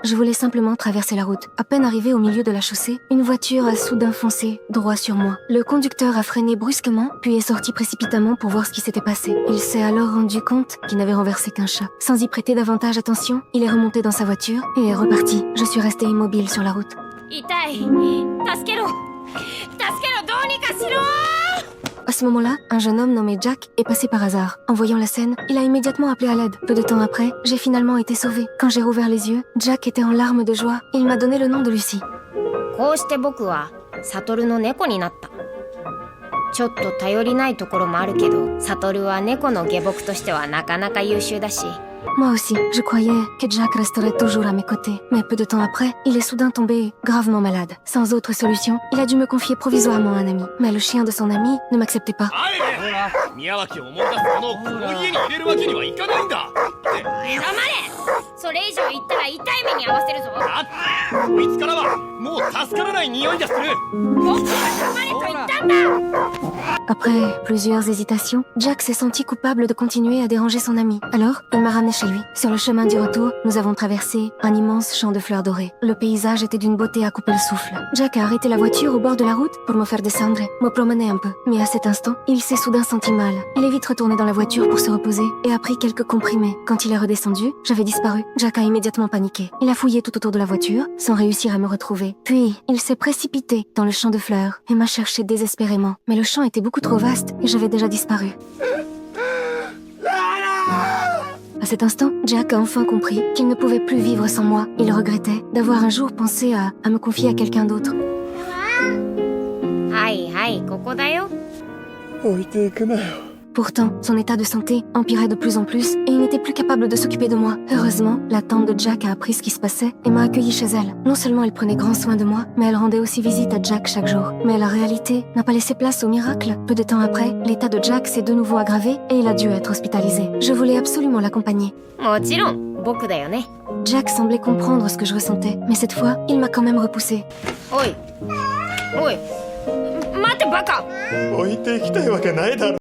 Je voulais simplement traverser la route. À peine arrivé au milieu de la chaussée, une voiture a soudain foncé droit sur moi. Le conducteur a freiné brusquement, puis est sorti précipitamment pour voir ce qui s'était passé. Il s'est alors rendu compte qu'il n'avait renversé qu'un chat. Sans y prêter davantage attention, il est remonté dans sa voiture et est reparti. Je suis restée immobile sur la route. À ce moment-là, un jeune homme nommé Jack est passé par hasard. En voyant la scène, il a immédiatement appelé à l'aide. Peu de temps après, j'ai finalement été sauvée. Quand j'ai rouvert les yeux, Jack était en larmes de joie et il m'a donné le nom de Lucie. こうして僕はサトルの猫になった。ちょっと頼りないところもあるけど、サトルは猫の下僕としてはなかなか優秀だし。 Moi aussi, je croyais que Jack resterait toujours à mes côtés. Mais peu de temps après, il est soudain tombé gravement malade. Sans autre solution, il a dû me confier provisoirement à un ami. Mais le chien de son ami ne m'acceptait pas. それ以上言ったら痛い目に遭わせるぞ。こいつからはもう助からない匂いがする。僕は黙れと言ったんだ。 Après plusieurs hésitations, Jack s'est senti coupable de continuer à déranger son ami. Alors, il m'a ramené chez lui. Sur le chemin du retour, nous avons traversé un immense champ de fleurs dorées. Le paysage était d'une beauté à couper le souffle. Jack a arrêté la voiture au bord de la route pour me faire descendre, me promener un peu. Mais à cet instant, il s'est soudain senti mal. Il est vite retourné dans la voiture pour se reposer et a pris quelques comprimés. Quand il est redescendu, j'avais disparu. Jack a immédiatement paniqué. Il a fouillé tout autour de la voiture, sans réussir à me retrouver. Puis, il s'est précipité dans le champ de fleurs et m'a cherché désespérément. Mais le champ était beaucoup trop vaste et j'avais déjà disparu. À cet instant, Jack a enfin compris qu'il ne pouvait plus vivre sans moi. Il regrettait d'avoir un jour pensé à me confier à quelqu'un d'autre. はいはい、ここだよ。 置いていくなよ。 Pourtant, son état de santé empirait de plus en plus et il n'était plus capable de s'occuper de moi. Heureusement, la tante de Jack a appris ce qui se passait et m'a accueillie chez elle. Non seulement elle prenait grand soin de moi, mais elle rendait aussi visite à Jack chaque jour. Mais la réalité n'a pas laissé place au miracle. Peu de temps après, l'état de Jack s'est de nouveau aggravé et il a dû être hospitalisé. Je voulais absolument l'accompagner. もちろん、僕だよね。 Jack semblait comprendre ce que je ressentais, mais cette fois, il m'a quand même repoussé. おい、おい、待ってバカ。置いていきたいわけないだろ。